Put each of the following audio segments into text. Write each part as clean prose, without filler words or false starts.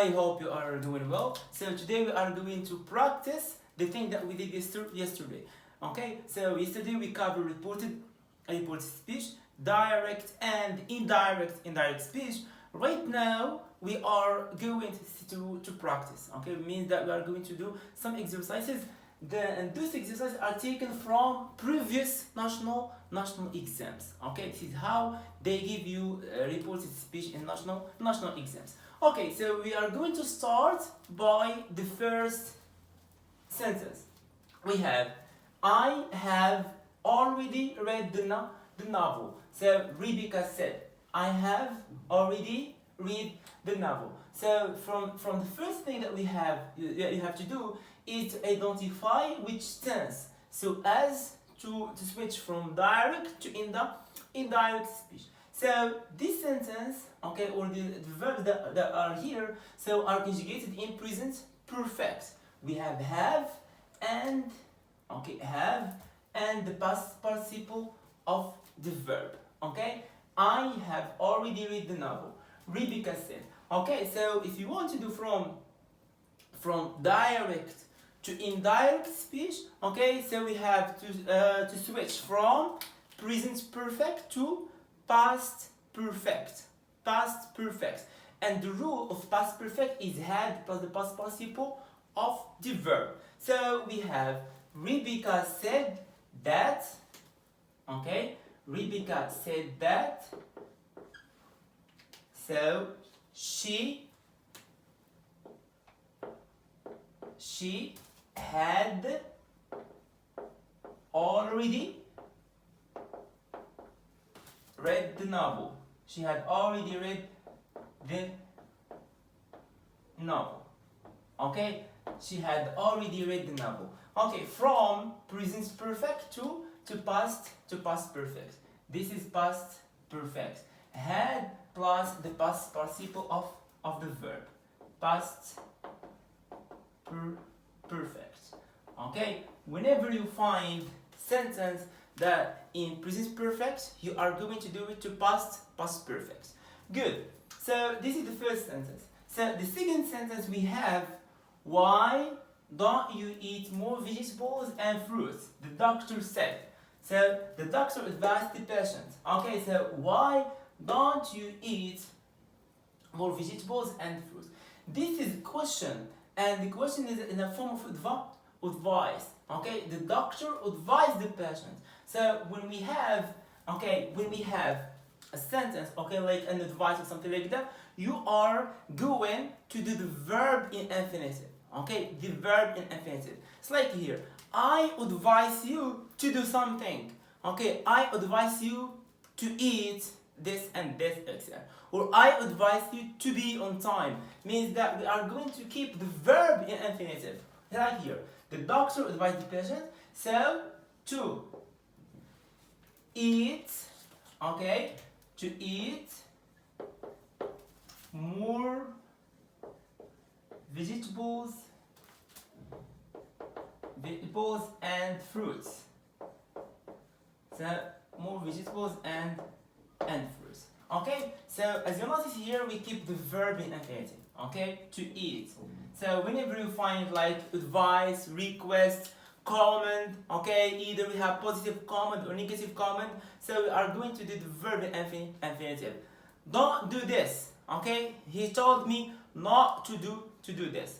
I hope you are doing well. So today we are going to practice the thing that we did yesterday. Okay, so yesterday we covered reported speech, direct and indirect speech. Right now we are going to practice. Okay, it means that we are going to do some exercises. And those exercises are taken from previous national exams. Okay, this is how they give you reported speech in national exams. Okay, so we are going to start by the first sentence. We have, I have already read the novel. So Rebecca said, I have already read the novel. So from the first thing that we have, you have to do is to identify which tense. So as to switch from direct to indirect speech. So this sentence, okay, or the verbs that are here, so are conjugated in present perfect. We have and, okay, have and the past participle of the verb. Okay, I have already read the novel. Rebecca said. Okay, so if you want to do from direct to indirect speech, okay, so we have to switch from present perfect to past perfect. And the rule of past perfect is had plus the past participle of the verb. So we have Rebecca said that. Okay, Rebecca said that. So she had already read the novel. She had already read the novel. Okay, she had already read the novel. Okay, from present perfect to past perfect. This is past perfect. Had plus the past participle of the verb. Past perfect. Okay, whenever you find sentence that in present perfect, you are going to do it to past perfect. Good. So this is the first sentence. So the second sentence we have, why don't you eat more vegetables and fruits? The doctor said. So the doctor advised the patient. Okay, so why don't you eat more vegetables and fruits? This is a question, and the question is in a form of advice. Okay, the doctor advised the patient. So when we have a sentence, okay, like an advice or something like that, you are going to do the verb in infinitive. Okay, the verb in infinitive. It's like here, I advise you to do something. Okay, I advise you to eat this and this, etc. Or I advise you to be on time. Means that we are going to keep the verb in infinitive. Like here, the doctor advised the patient, so to eat, okay, to eat more vegetables and fruits. So more vegetables and fruits. Okay, so as you notice here, we keep the verb in infinitive. Okay, to eat. So whenever you find like advice, request, comment, okay, either we have positive comment or negative comment, so we are going to do the verb in infinitive. Don't do this. Okay, he told me not to do this.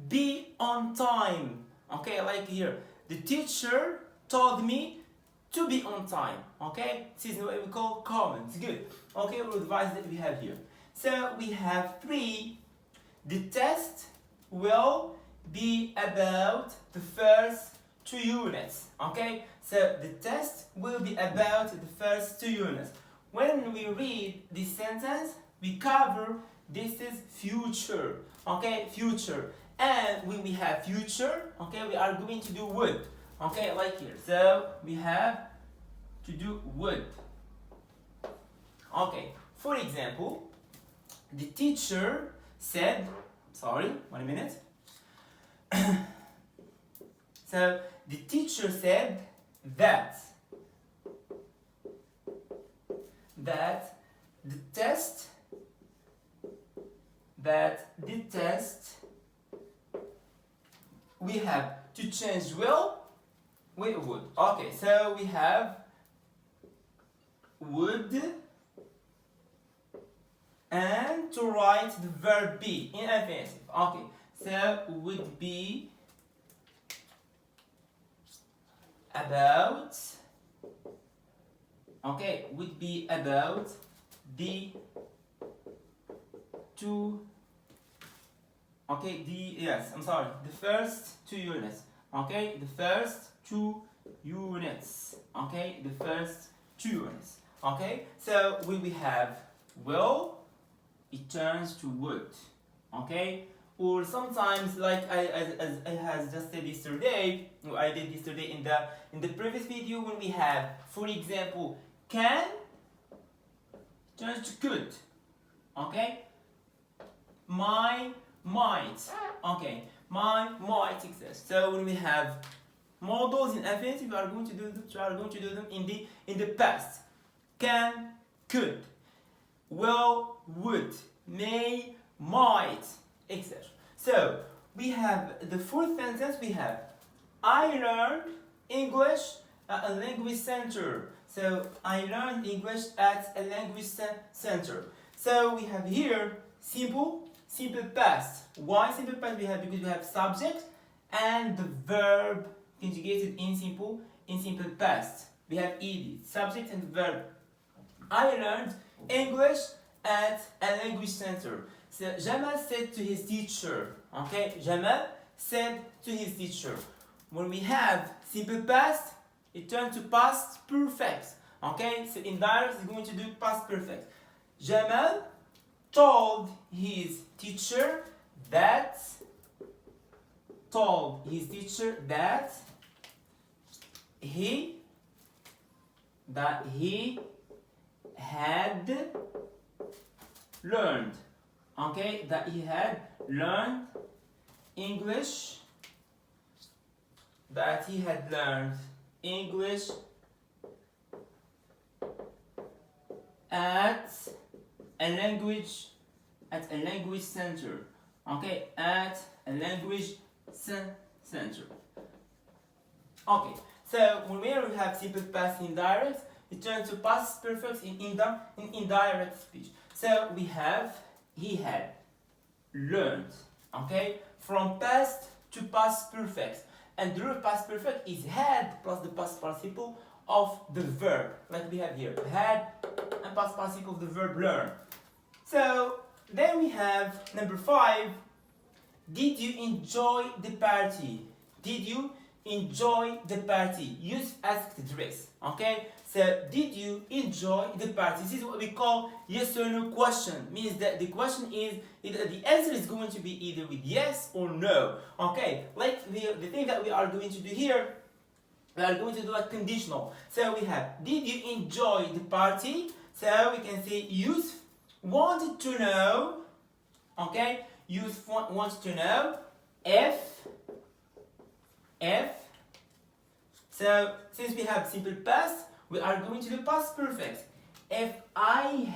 Be on time. Okay, like here, the teacher told me to be on time. Okay, this is what we call comments. Good. Okay, what advice that we have here? So we have 3. The test will be about the first 2 units. Okay, so the test will be about the first 2 units. When we read this sentence, we cover this is future. Okay, future. And when we have future, okay, we are going to do would. Okay, like here. So we have to do would. Okay, for example, the teacher said, sorry, 1 minute. So the teacher said that the test that the test we have to change will with would. Okay, so we have would and to write the verb be in infinitive. Okay, so would be about, okay, would be about the two, okay, the first 2 units, okay, the first 2 units, okay, the first 2 units, okay, so when we have will, it turns to would, okay, or sometimes like as I has just said yesterday, I did yesterday in the previous video, when we have, for example, can turns to could, okay, my might, okay, my might exist. So when we have modals in infinitive, we are going to do them in the past. Can, could, will, would, may, might, etc. So we have the fourth sentence. We have I learned English at a language center. So I learned English at a language center. So we have here simple past. Why simple past? We have because we have subject and the verb conjugated in simple past. We have ed, subject and verb. I learned English at a language center. So Jamal said to his teacher. Okay, Jamal said to his teacher. When we have simple past, it turns to past perfect. Okay, so indirect is going to do past perfect. Jamal told his teacher that he had learned, okay, that he had learned English, at a language center, okay, at a language center. Okay, so when we have simple past indirect, it turns to past perfect in indirect speech. So we have he had learned, okay, from past to past perfect, and the root past perfect is had plus the past participle of the verb, like we have here, had and past participle of the verb learn. So then we have number 5. Did you enjoy the party? Did you enjoy the party? Use asked address. Okay, so did you enjoy the party? This is what we call yes or no question. Means that the question is the answer is going to be either with yes or no. Okay, like the thing that we are going to do here, we are going to do a conditional. So we have did you enjoy the party? So we can say Yusuf wanted to know. Okay, Yusuf wants to know if. So since we have simple past, we are going to do past perfect. If I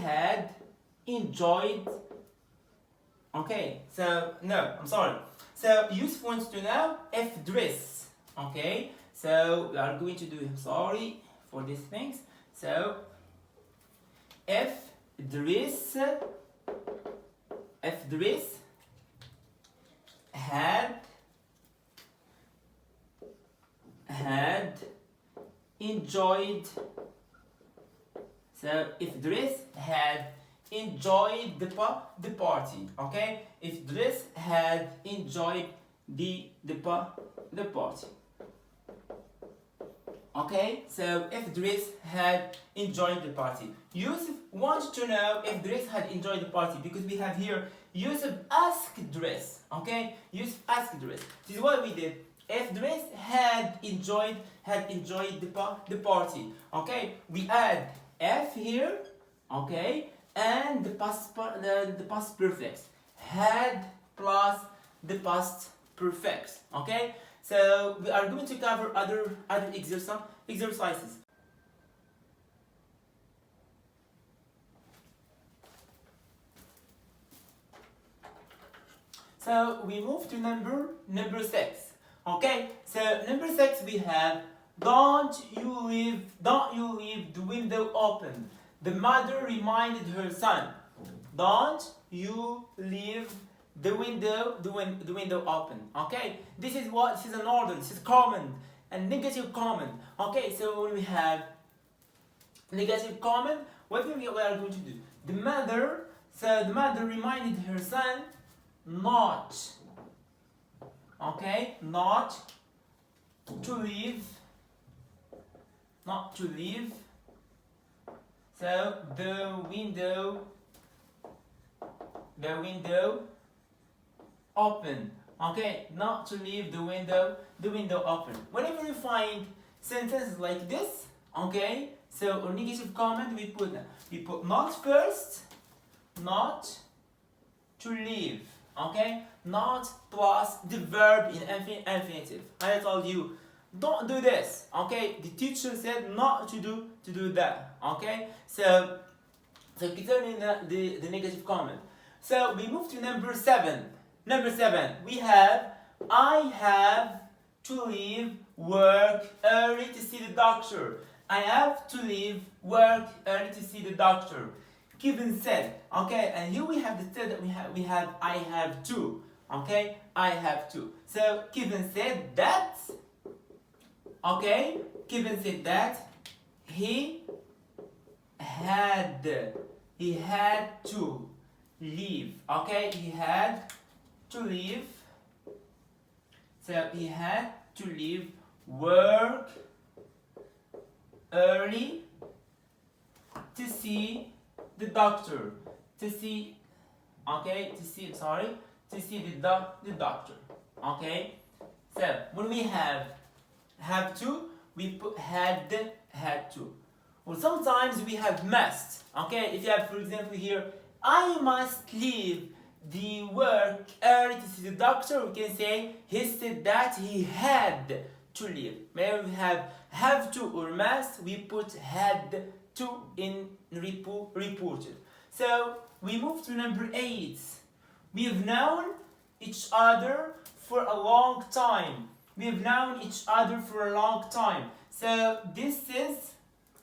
had enjoyed. Okay, so no, I'm sorry. So Yusuf wants to know if dress. Okay, so we are going to do, sorry for these things. So if dress had enjoyed. So if dress had enjoyed the party, okay? If dress had enjoyed the party. Okay, so if dress had enjoyed the party. Yusuf wants to know if dress had enjoyed the party because we have here Yusuf asked dress. Okay, Yusuf asked dress. This is what we did. If dress had enjoyed the party. Okay, we add F here. Okay, and the past perfect. Had plus the past perfect. Okay. So we are going to cover other exercises. So we move to number 6. Okay, so number 6 we have don't you leave the window open. The mother reminded her son. Don't you leave the window open. Okay, this is an order. This is command and negative command. Okay, so when we have negative command, what we are going to do? The mother reminded her son not. Okay, not to leave. So the window open. Okay, not to leave the window open. Whenever you find sentences like this, okay, so a negative comment we put not first, not to leave. Okay, not plus the verb in infinitive. I told you, don't do this. Okay, the teacher said not to do that. Okay, so concerning the negative comment. So we move to number 7. Number 7, we have I have to leave work early to see the doctor. I have to leave work early to see the doctor. Kevin said, okay, and here we have the said that we have I have to. Okay, I have to. So Kevin said that. Okay, Kevin said that he had to leave. Okay, he had to leave. So he had to leave work early to see the doctor. To see the doctor. Okay. So when we have to, we put had to. Well, sometimes we have must. Okay. If you have, for example, here, I must leave the work early to see the doctor, we can say he said that he had to leave. Whenever we have to or must, we put had to in reported. So we move to number 8. We have known each other for a long time. We have known each other for a long time. So this is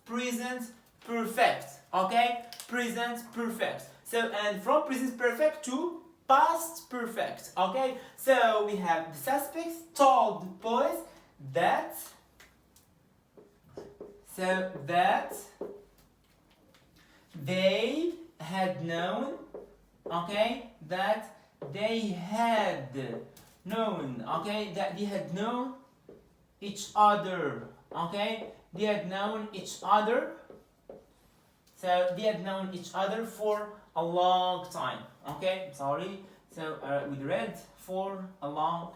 present perfect. Okay, present perfect. So, and from present perfect to past perfect. Okay, so we have the suspects told the police that. So that they had known. Okay, that they had known. Okay, that they had known each other. Okay, they had known each other. So they had known each other for a long time. Okay, sorry. So we read for a long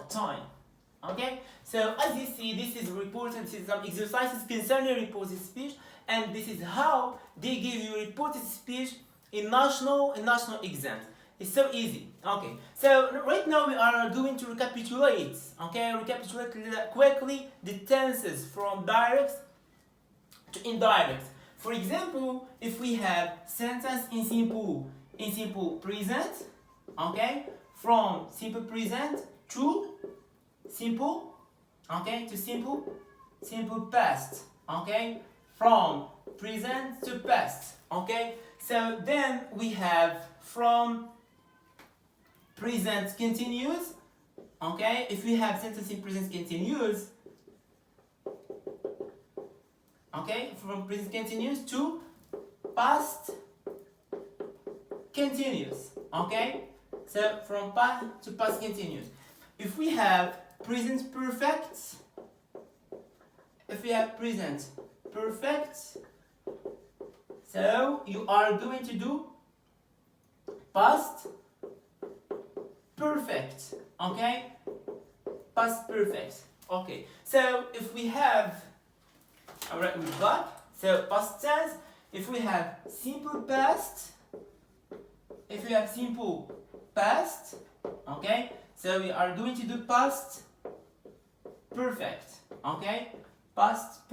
time. Okay. So as you see, this is reported. This is some exercises concerning reported speech, and this is how they give you reported speech in national exams. It's so easy. Okay. So right now we are going to recapitulate. Okay, recapitulate quickly the tenses from direct to indirect. For example, if we have sentence in simple present, okay, from simple present to simple, okay, to simple past, okay, from present to past, okay. So then we have from present continuous, okay. If we have sentence in present continuous, okay, from present continuous to past continuous. Okay, so from past to past continuous. If we have present perfect, so you are going to do past perfect. Okay, past perfect. Okay, so if we have, alright, we've got, so past tense, if we have simple past, okay, so we are going to do past perfect, okay, past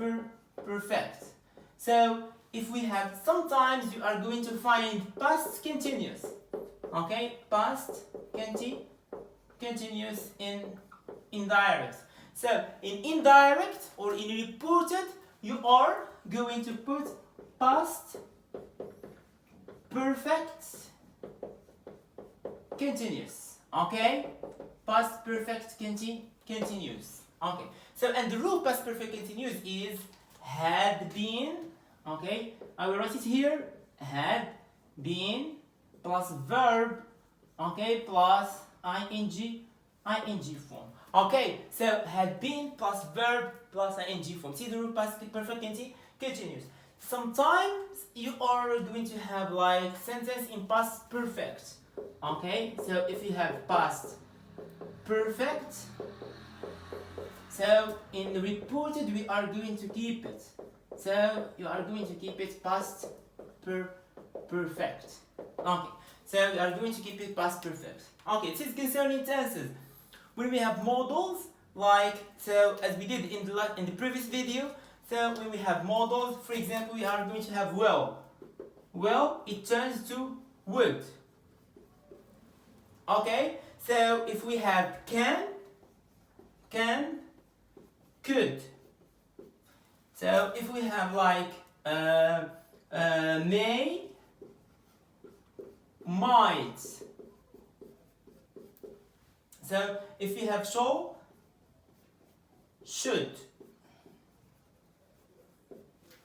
perfect. So if we have, sometimes you are going to find past continuous, Okay, past continuous in indirect. So in indirect or in reported, you are going to put past perfect continuous. Okay, past perfect continuous. Okay, so and the rule of past perfect continuous is had been. Okay, I will write it here. Had been plus verb. Okay, plus ing form. Okay, so had been plus verb plus ing form. See the rule past perfect continuous. Sometimes you are going to have like sentence in past perfect. Okay, so if you have past perfect, so in the reported we are going to keep it. So you are going to keep it past perfect. Okay, so we are going to keep it past perfect. Okay, this is concerning tenses. When we have modals, like so as we did in the previous video, so when we have modals, for example, we are going to have well. Well, it turns to would. Okay, so if we have can, could. So if we have like may, might. So if we have shall, should.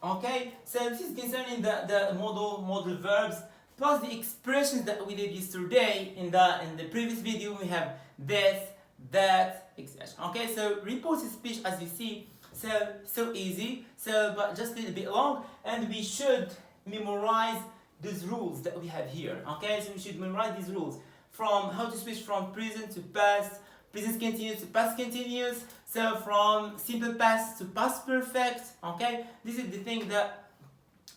Okay, so this is concerning the modal verbs plus the expressions that we did yesterday in the previous video. We have this, that, etc. Okay, so reported speech, as you see, so easy, so but just a little bit long, and we should memorize these rules that we have here. Okay, so we should memorize these rules from how to switch from present to past, present continuous to past continuous, so from simple past to past perfect. Okay, this is the thing that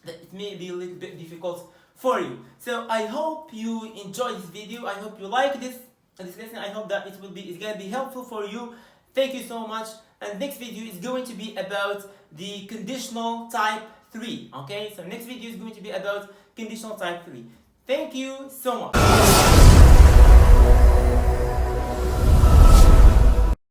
it may be a little bit difficult for you. So I hope you enjoyed this video. I hope you like this lesson. I hope that it's gonna be helpful for you. Thank you so much. And next video is going to be about the conditional type 3. Okay, so next video is going to be about conditional type 3. Thank you so much.